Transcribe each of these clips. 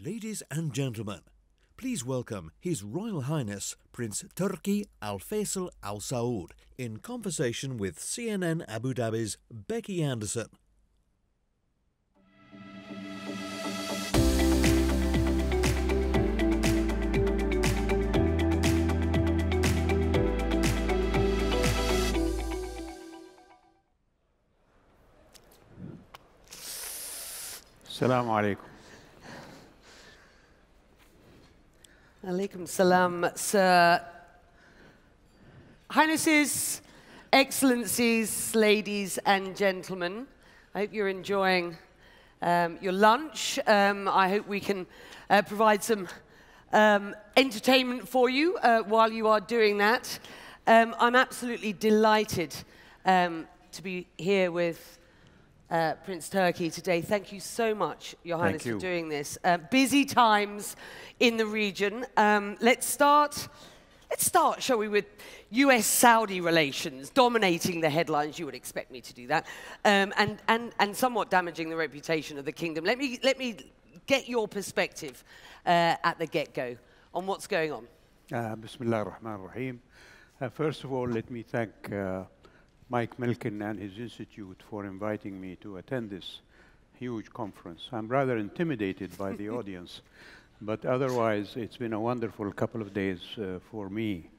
Ladies and gentlemen, please welcome His Royal Highness Prince Turki AlFaisal AlSaud in conversation with CNN Abu Dhabi's Becky Anderson. Assalamu alaikum. Alaikum salam, Sir. Highnesses, Excellencies, ladies and gentlemen, I hope you're enjoying your lunch. I hope we can provide some entertainment for you while you are doing that. I'm absolutely delighted to be here with Prince Turki today. Thank you so much, Your Highness, for doing this. Busy times in the region. Let's start, shall we, with US-Saudi relations dominating the headlines. You would expect me to do that, and somewhat damaging the reputation of the kingdom. Let me get your perspective at the get-go on what's going on. Bismillah ar-Rahman ar-Rahim. First of all, let me thank Mike Milken and his institute for inviting me to attend this huge conference. I'm rather intimidated by the audience, but otherwise it's been a wonderful couple of days for me.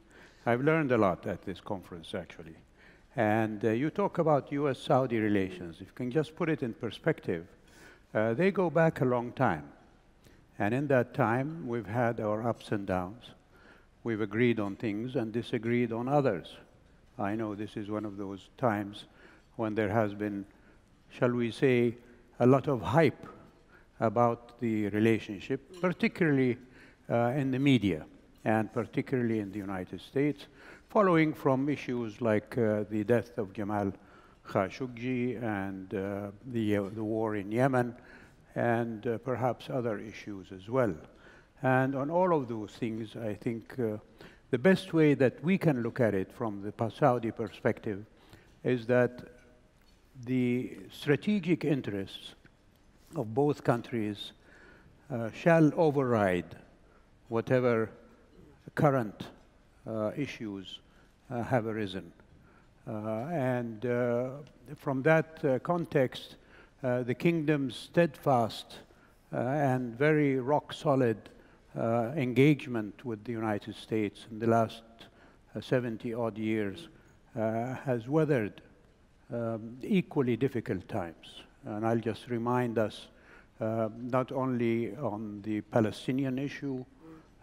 I've learned a lot at this conference, actually. And you talk about US-Saudi relations. If you can just put it in perspective, they go back a long time. And in that time, we've had our ups and downs. We've agreed on things and disagreed on others. I know this is one of those times when there has been, shall we say, a lot of hype about the relationship, particularly in the media, and particularly in the United States, following from issues like the death of Jamal Khashoggi and the war in Yemen, and perhaps other issues as well. And on all of those things, I think the best way that we can look at it from the Saudi perspective is that the strategic interests of both countries shall override whatever current issues have arisen. And from that context, the kingdom's steadfast and very rock-solid engagement with the United States in the last 70-odd years has weathered equally difficult times. And I'll just remind us not only on the Palestinian issue,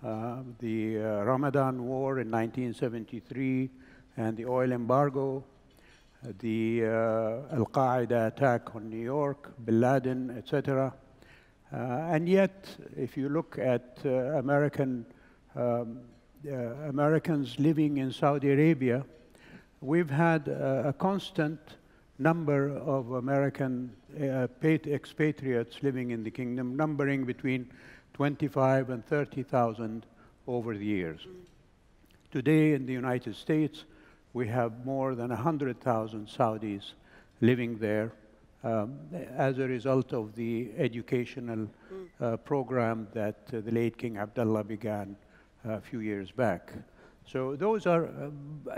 the Ramadan War in 1973, and the oil embargo, the Al-Qaeda attack on New York, Bin Laden, etc. And yet, if you look at Americans living in Saudi Arabia, we've had a constant number of American expatriates living in the kingdom, numbering between 25 and 30,000 over the years. Today in the United States, we have more than 100,000 Saudis living there, as a result of the educational program that the late King Abdullah began a few years back. So those are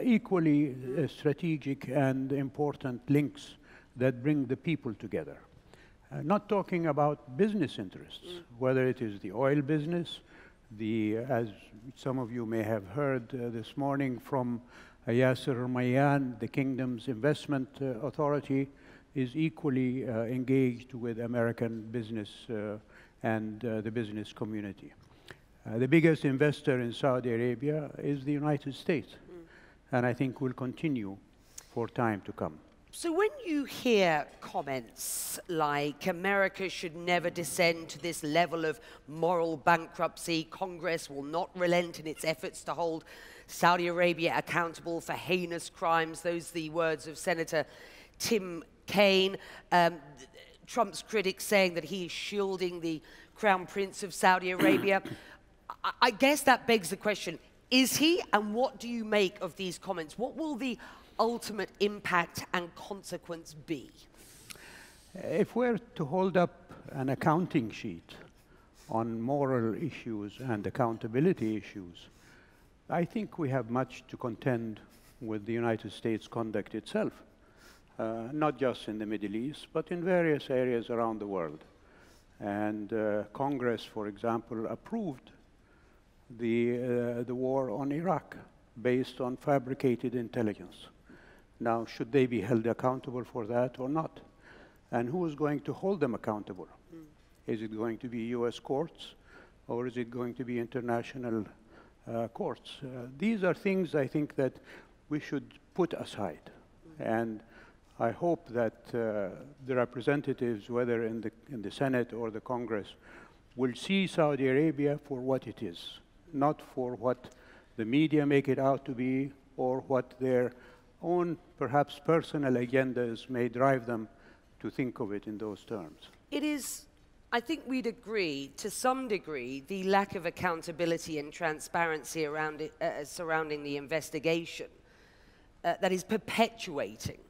equally strategic and important links that bring the people together. Not talking about business interests, whether it is the oil business, as some of you may have heard this morning from Yasser Mayyan, the kingdom's investment authority, is equally engaged with American business and the business community. The biggest investor in Saudi Arabia is the United States, and I think will continue for time to come. So when you hear comments like America should never descend to this level of moral bankruptcy, Congress will not relent in its efforts to hold Saudi Arabia accountable for heinous crimes, those are the words of Senator Tim Kaine, Trump's critics saying that he is shielding the Crown Prince of Saudi Arabia. I guess that begs the question, is he, and what do you make of these comments? What will the ultimate impact and consequence be? If we're to hold up an accounting sheet on moral issues and accountability issues, I think we have much to contend with the United States conduct itself, not just in the Middle East, but in various areas around the world. And Congress, for example, approved the war on Iraq based on fabricated intelligence. Now, should they be held accountable for that or not? And who is going to hold them accountable? Is it going to be US courts, or is it going to be international courts? These are things I think that we should put aside. And I hope that the representatives, whether in the Senate or the Congress, will see Saudi Arabia for what it is, not for what the media make it out to be, or what their own, perhaps personal agendas may drive them to think of it in those terms. It is, I think we'd agree, to some degree, the lack of accountability and transparency around it, surrounding the investigation that is perpetuating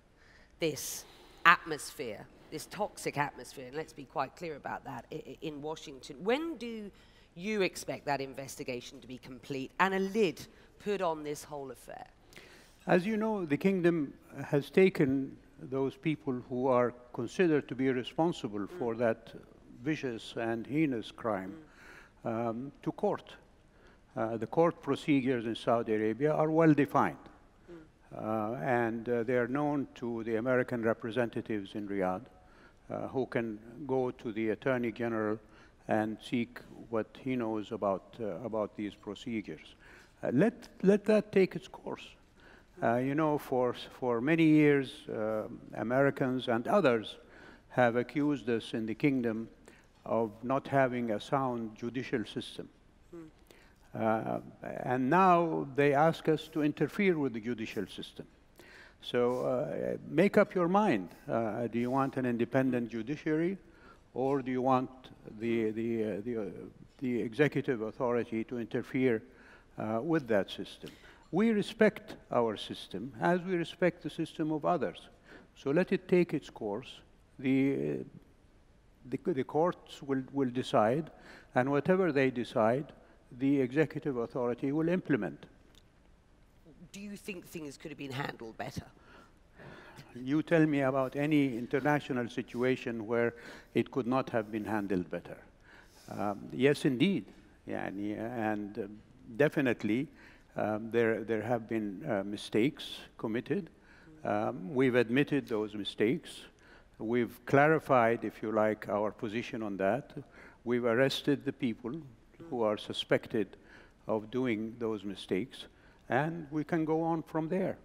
this atmosphere, this toxic atmosphere, and let's be quite clear about that, in Washington. When do you expect that investigation to be complete and a lid put on this whole affair? As you know, the kingdom has taken those people who are considered to be responsible for that vicious and heinous crime to court. The court procedures in Saudi Arabia are well defined, and they are known to the American representatives in Riyadh, who can go to the Attorney General and seek what he knows about these procedures. Let that take its course. You know, for many years, Americans and others have accused us in the kingdom of not having a sound judicial system. And now they ask us to interfere with the judicial system. So make up your mind. Do you want an independent judiciary, or do you want the executive authority to interfere with that system? We respect our system as we respect the system of others. So let it take its course. The courts will decide, and whatever they decide, the executive authority will implement. Do you think things could have been handled better? You tell me about any international situation where it could not have been handled better. Yes, indeed. Yeah, and definitely there have been mistakes committed. We've admitted those mistakes. We've clarified, if you like, our position on that. We've arrested the people who are suspected of doing those mistakes, and we can go on from there.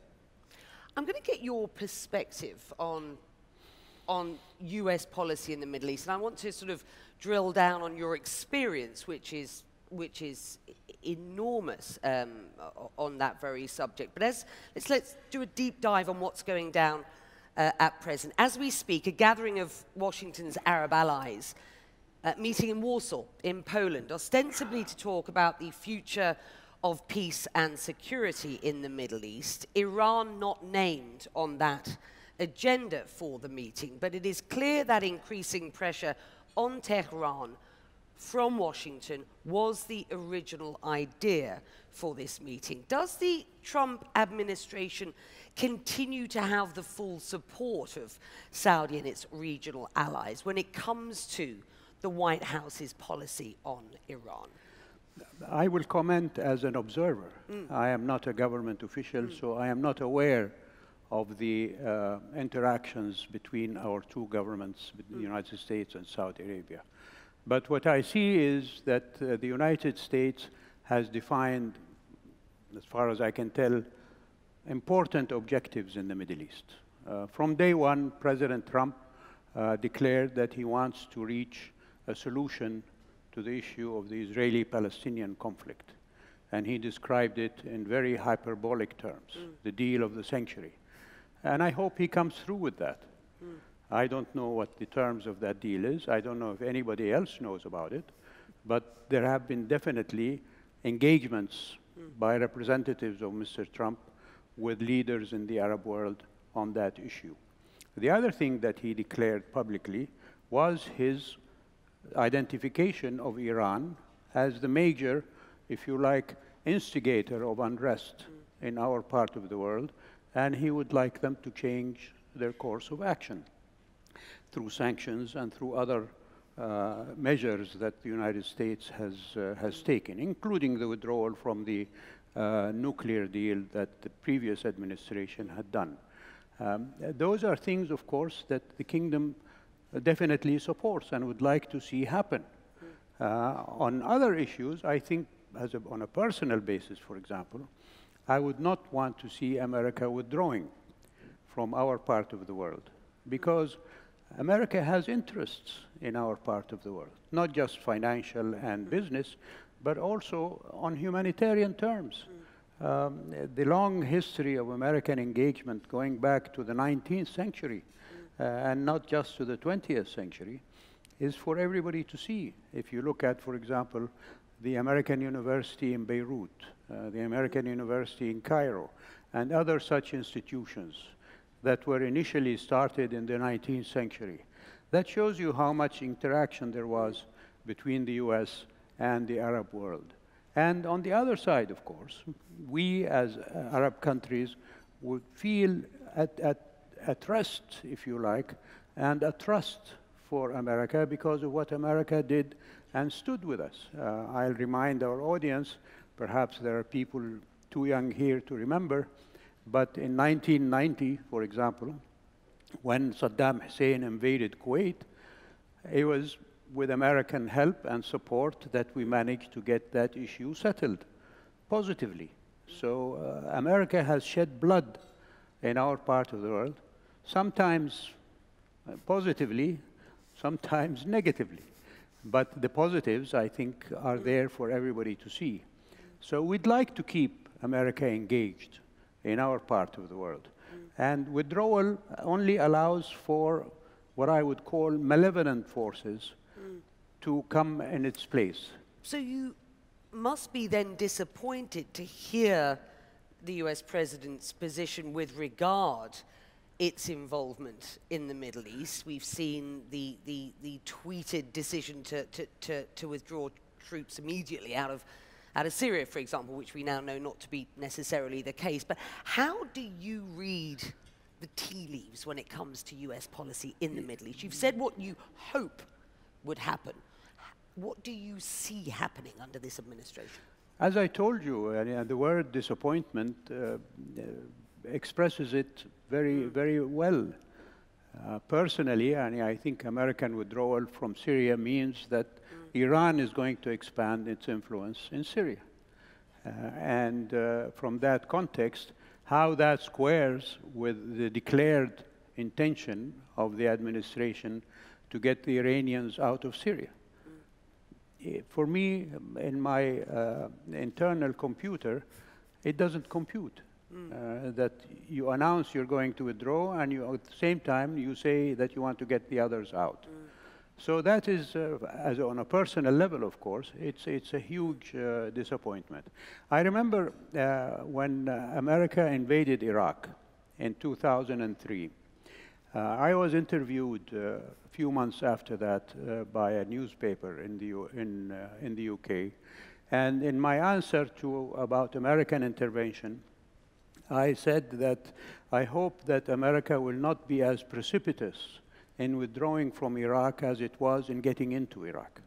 I'm going to get your perspective on US policy in the Middle East, and I want to sort of drill down on your experience, which is enormous on that very subject. But let's do a deep dive on what's going down at present. As we speak, a gathering of Washington's Arab allies meeting in Warsaw, in Poland, ostensibly to talk about the future of peace and security in the Middle East. Iran not named on that agenda for the meeting, but it is clear that increasing pressure on Tehran from Washington was the original idea for this meeting. Does the Trump administration continue to have the full support of Saudi and its regional allies when it comes to the White House's policy on Iran? I will comment as an observer. I am not a government official, so I am not aware of the interactions between our two governments, the United States and Saudi Arabia. But what I see is that the United States has defined, as far as I can tell, important objectives in the Middle East. From day one, President Trump declared that he wants to reach a solution to the issue of the Israeli-Palestinian conflict. And he described it in very hyperbolic terms, the deal of the century. And I hope he comes through with that. I don't know what the terms of that deal is. I don't know if anybody else knows about it. But there have been definitely engagements by representatives of Mr. Trump with leaders in the Arab world on that issue. The other thing that he declared publicly was his identification of Iran as the major, if you like, instigator of unrest in our part of the world, and he would like them to change their course of action through sanctions and through other measures that the United States has taken, including the withdrawal from the nuclear deal that the previous administration had done. Those are things, of course, that the kingdom definitely supports and would like to see happen. On other issues, I think, on a personal basis, for example, I would not want to see America withdrawing from our part of the world, because America has interests in our part of the world, not just financial and business, but also on humanitarian terms. The long history of American engagement going back to the 19th century and not just to the 20th century is for everybody to see. If you look at, for example, the American University in Beirut, the American University in Cairo, and other such institutions that were initially started in the 19th century, that shows you how much interaction there was between the US and the Arab world. And on the other side, of course, we as Arab countries would feel at rest, if you like, and a trust for America because of what America did and stood with us. I'll remind our audience, perhaps there are people too young here to remember, but in 1990, for example, when Saddam Hussein invaded Kuwait, it was with American help and support that we managed to get that issue settled positively. So America has shed blood in our part of the world, sometimes positively, sometimes negatively. But the positives, I think, are there for everybody to see. So we'd like to keep America engaged in our part of the world. And withdrawal only allows for what I would call malevolent forces to come in its place. So you must be then disappointed to hear the US president's position with regard its involvement in the Middle East. We've seen the tweeted decision to withdraw troops immediately out of Syria, for example, which we now know not to be necessarily the case. But how do you read the tea leaves when it comes to US policy in the Middle East? You've said what you hope would happen. What do you see happening under this administration? As I told you, the word disappointment expresses it very, very well. Personally, and I think American withdrawal from Syria means that Iran is going to expand its influence in Syria. And from that context, how that squares with the declared intention of the administration to get the Iranians out of Syria. For me, in my internal computer, it doesn't compute. That you announce you're going to withdraw, and you, at the same time, you say that you want to get the others out. So that is, as on a personal level, of course, it's a huge disappointment. I remember when America invaded Iraq in 2003. I was interviewed a few months after that by a newspaper in the UK, and in my answer about American intervention, I said that I hope that America will not be as precipitous in withdrawing from Iraq as it was in getting into Iraq,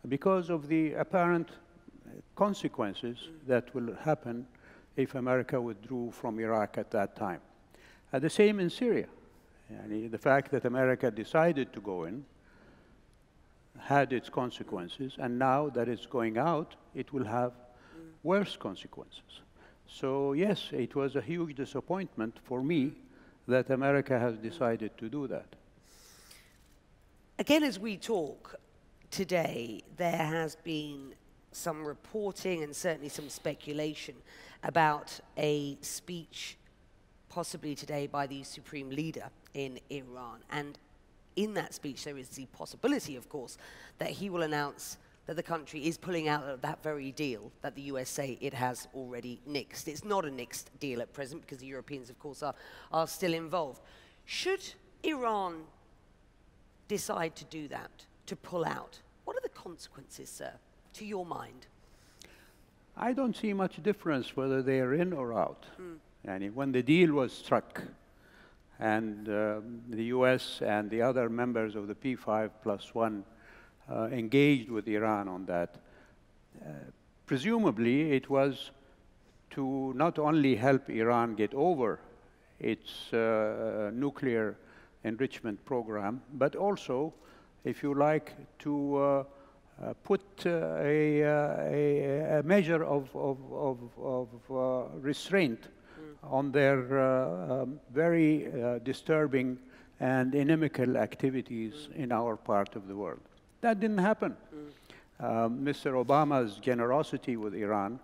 because of the apparent consequences that will happen if America withdrew from Iraq at that time. The same in Syria. The fact that America decided to go in had its consequences, and now that it's going out, it will have worse consequences. So yes, it was a huge disappointment for me that America has decided to do that. Again, as we talk today, there has been some reporting and certainly some speculation about a speech possibly today by the supreme leader in Iran. And in that speech, there is the possibility, of course, that he will announce that the country is pulling out of that very deal that the US say it has already nixed. It's not a nixed deal at present because the Europeans, of course, are still involved. Should Iran decide to do that, to pull out, what are the consequences, sir, to your mind? I don't see much difference whether they are in or out. And when the deal was struck, and the US and the other members of the P5+1 engaged with Iran on that, presumably it was to not only help Iran get over its nuclear enrichment program, but also, if you like, to put a measure of restraint on their very disturbing and inimical activities in our part of the world. That didn't happen. Mr. Obama's generosity with Iran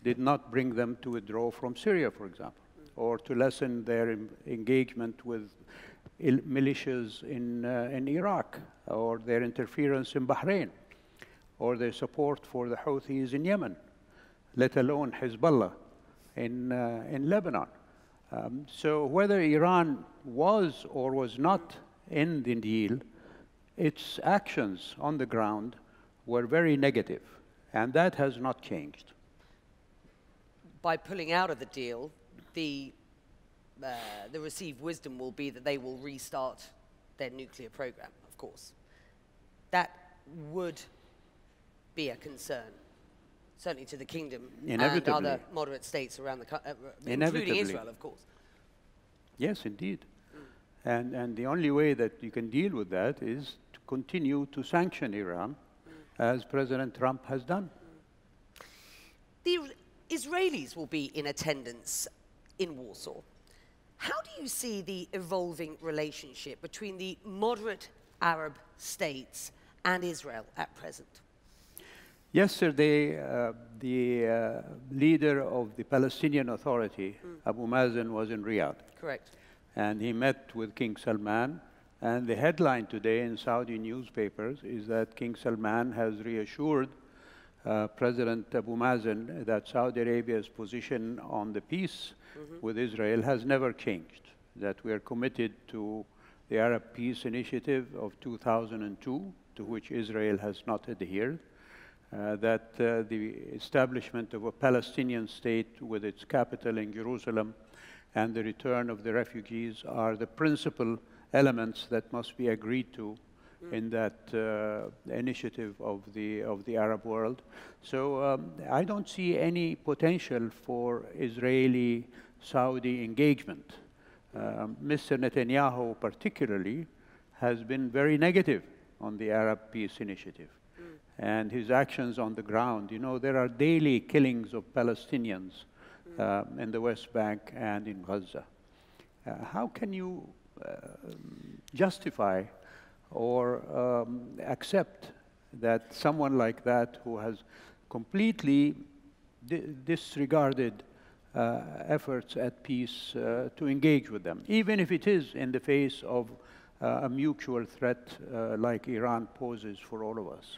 did not bring them to withdraw from Syria, for example, or to lessen their engagement with militias in Iraq, or their interference in Bahrain, or their support for the Houthis in Yemen, let alone Hezbollah in Lebanon. So whether Iran was or was not in the deal, its actions on the ground were very negative, and that has not changed. By pulling out of the deal, the received wisdom will be that they will restart their nuclear program, of course. That would be a concern, certainly to the kingdom and other moderate states around the country, including Israel, of course. Yes, indeed. And the only way that you can deal with that is to continue to sanction Iran, as President Trump has done. The Israelis will be in attendance in Warsaw. How do you see the evolving relationship between the moderate Arab states and Israel at present? Yesterday, the leader of the Palestinian Authority, Abu Mazen, was in Riyadh. Correct. And he met with King Salman. And the headline today in Saudi newspapers is that King Salman has reassured President Abu Mazen that Saudi Arabia's position on the peace with Israel has never changed, that we are committed to the Arab Peace Initiative of 2002, to which Israel has not adhered, that the establishment of a Palestinian state with its capital in Jerusalem and the return of the refugees are the principal elements that must be agreed to in that initiative of the Arab world. So I don't see any potential for Israeli-Saudi engagement. Mr. Netanyahu particularly has been very negative on the Arab Peace Initiative. And his actions on the ground, you know, there are daily killings of Palestinians in the West Bank and in Gaza. How can you justify or accept that someone like that, who has completely disregarded efforts at peace, to engage with them, even if it is in the face of a mutual threat like Iran poses for all of us?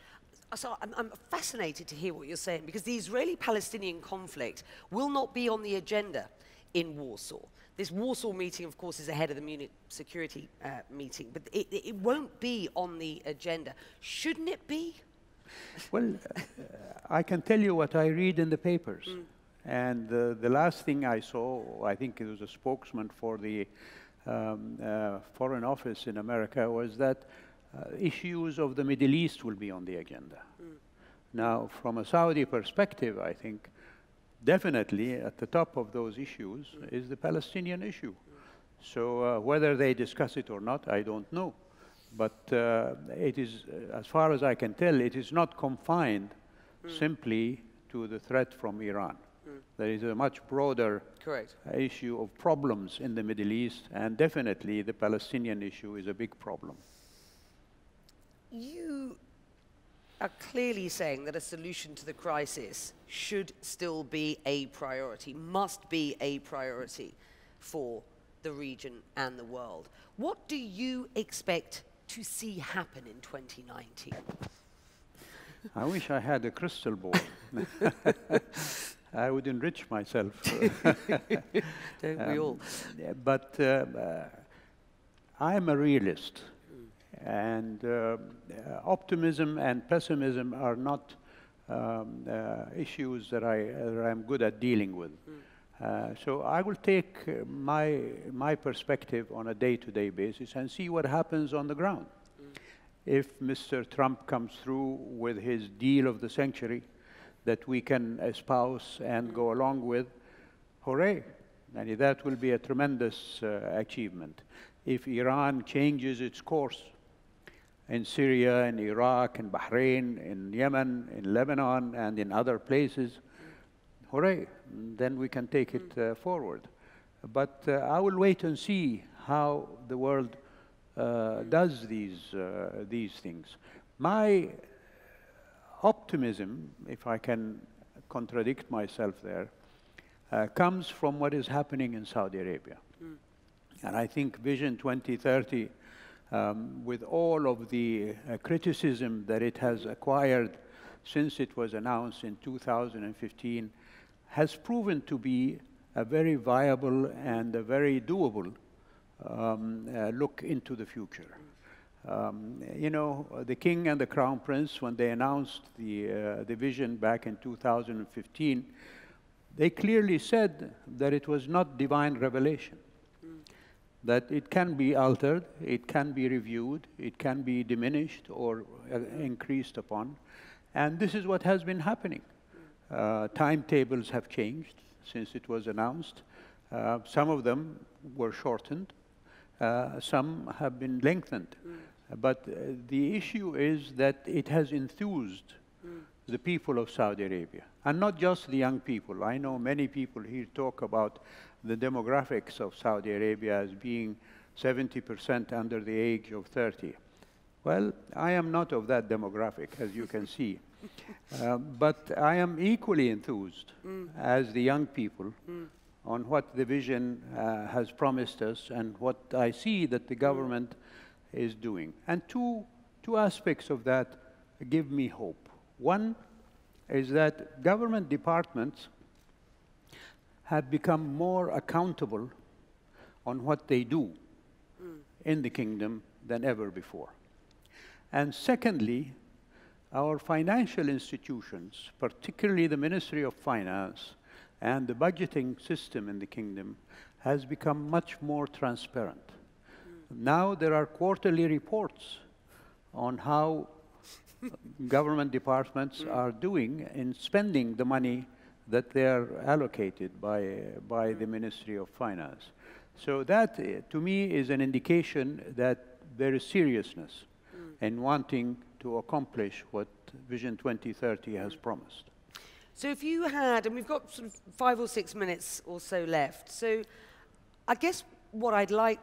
So I'm fascinated to hear what you're saying, because the Israeli-Palestinian conflict will not be on the agenda in Warsaw. This Warsaw meeting, of course, is ahead of the Munich security meeting, but it won't be on the agenda. Shouldn't it be? Well, I can tell you what I read in the papers. And the last thing I saw, I think it was a spokesman for the Foreign Office in America, was that issues of the Middle East will be on the agenda. Now, from a Saudi perspective, I think definitely at the top of those issues is the Palestinian issue. So whether they discuss it or not, I don't know. But it is, as far as I can tell, it is not confined simply to the threat from Iran. There is a much broader issue of problems in the Middle East, and definitely the Palestinian issue is a big problem. You are clearly saying that a solution to the crisis should still be a priority, must be a priority for the region and the world. What do you expect to see happen in 2019? I wish I had a crystal ball. I would enrich myself. Don't we all? But I'm a realist. And optimism and pessimism are not issues that I'm good at dealing with. So I will take my perspective on a day-to-day basis and see what happens on the ground. If Mr. Trump comes through with his deal of the century that we can espouse and go along with, hooray! And that will be a tremendous achievement. If Iran changes its course in Syria, in Iraq, in Bahrain, in Yemen, in Lebanon, and in other places, hooray! Then we can take it forward. But I will wait and see how the world does these things. My optimism, if I can contradict myself there, comes from what is happening in Saudi Arabia. And I think Vision 2030, with all of the criticism that it has acquired since it was announced in 2015, has proven to be a very viable and a very doable look into the future. You know, the King and the Crown Prince, when they announced the vision back in 2015, they clearly said that it was not divine revelation, that it can be altered, it can be reviewed, it can be diminished or increased upon. And this is what has been happening. Timetables have changed since it was announced. Some of them were shortened. Some have been lengthened. But the issue is that it has enthused the people of Saudi Arabia, and not just the young people. I know many people here talk about the demographics of Saudi Arabia as being 70% under the age of 30. Well, I am not of that demographic, as you can see. But I am equally enthused as the young people on what the vision has promised us and what I see that the government is doing. And two aspects of that give me hope. One is that government departments have become more accountable on what they do in the kingdom than ever before. And secondly, our financial institutions, particularly the Ministry of Finance and the budgeting system in the kingdom, has become much more transparent. Now there are quarterly reports on how government departments are doing in spending the money that they are allocated by the Ministry of Finance. So that, to me, is an indication that there is seriousness in wanting to accomplish what Vision 2030 has promised. So if you had, and we've got sort of 5 or 6 minutes or so left, so I guess what I'd like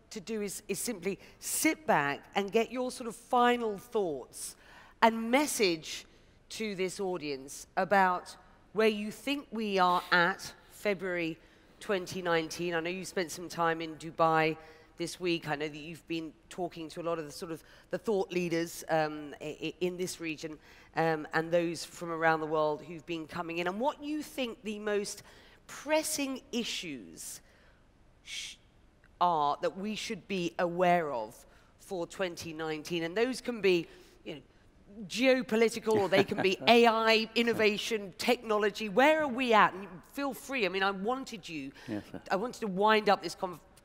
to do is simply sit back and get your sort of final thoughts and message to this audience about where you think we are at February 2019. I know you spent some time in Dubai this week. I know that you've been talking to a lot of the sort of the thought leaders in this region and those from around the world who've been coming in, and what you think the most pressing issues are that we should be aware of for 2019. And those can be, you know, geopolitical, or they can be AI, innovation, technology. Where are we at? And feel free. I mean, I wanted to wind up this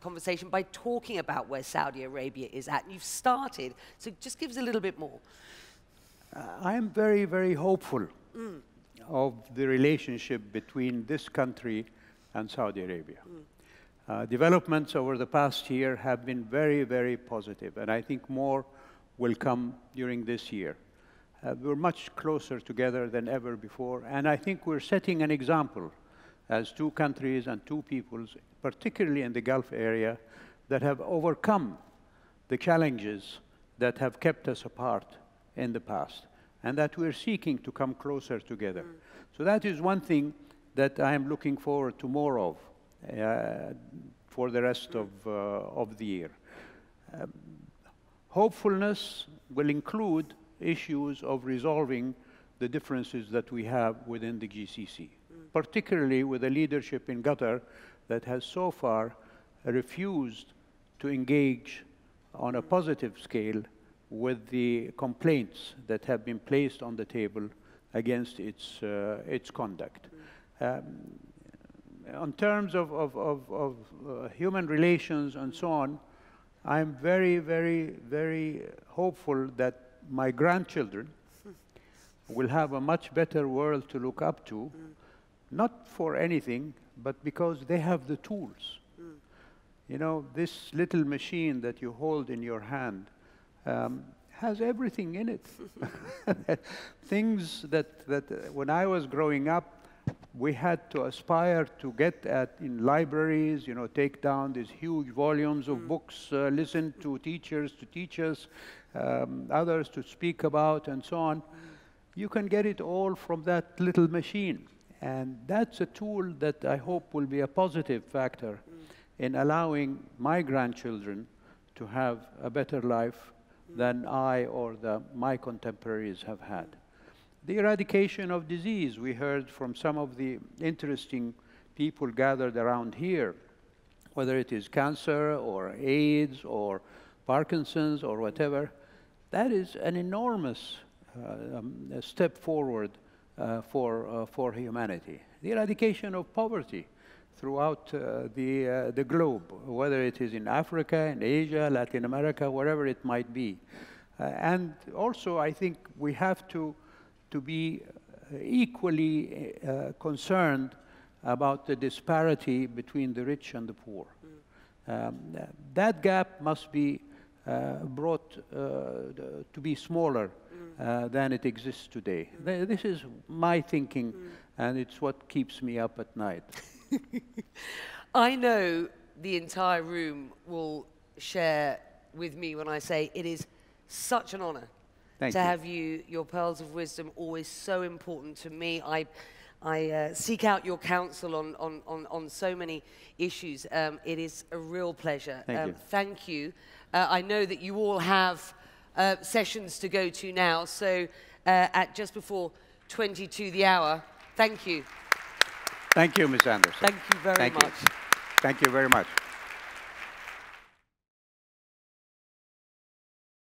conversation by talking about where Saudi Arabia is at. And you've started, so just give us a little bit more. I am very, very hopeful of the relationship between this country and Saudi Arabia. Developments over the past year have been very, very positive, and I think more will come during this year. We're much closer together than ever before, and I think we're setting an example as two countries and two peoples, particularly in the Gulf area, that have overcome the challenges that have kept us apart in the past, and that we're seeking to come closer together. So that is one thing that I am looking forward to more of for the rest of the year. Hopefulness will include issues of resolving the differences that we have within the GCC, particularly with the leadership in Qatar that has so far refused to engage on a positive scale with the complaints that have been placed on the table against its conduct. On terms of human relations and so on, I'm very, very, very hopeful that my grandchildren will have a much better world to look up to, not for anything, but because they have the tools. You know, this little machine that you hold in your hand has everything in it. Things that when I was growing up, we had to aspire to get at in libraries, you know, take down these huge volumes of books, listen to teachers to teach us, others to speak about, and so on. You can get it all from that little machine. And that's a tool that I hope will be a positive factor in allowing my grandchildren to have a better life than I or my contemporaries have had. The eradication of disease, we heard from some of the interesting people gathered around here, whether it is cancer or AIDS or Parkinson's or whatever, that is an enormous step forward for humanity. The eradication of poverty throughout the globe, whether it is in Africa, in Asia, Latin America, wherever it might be. And also, I think we have to be equally concerned about the disparity between the rich and the poor. That gap must be brought to be smaller than it exists today. This is my thinking, and it's what keeps me up at night. I know the entire room will share with me when I say it is such an honor to have you, your pearls of wisdom, always so important to me. I seek out your counsel on so many issues. It is a real pleasure. Thank you. I know that you all have sessions to go to now, so at just before 22 the hour, thank you. Thank you, Ms. Anderson. Thank you very much. Thank you very much.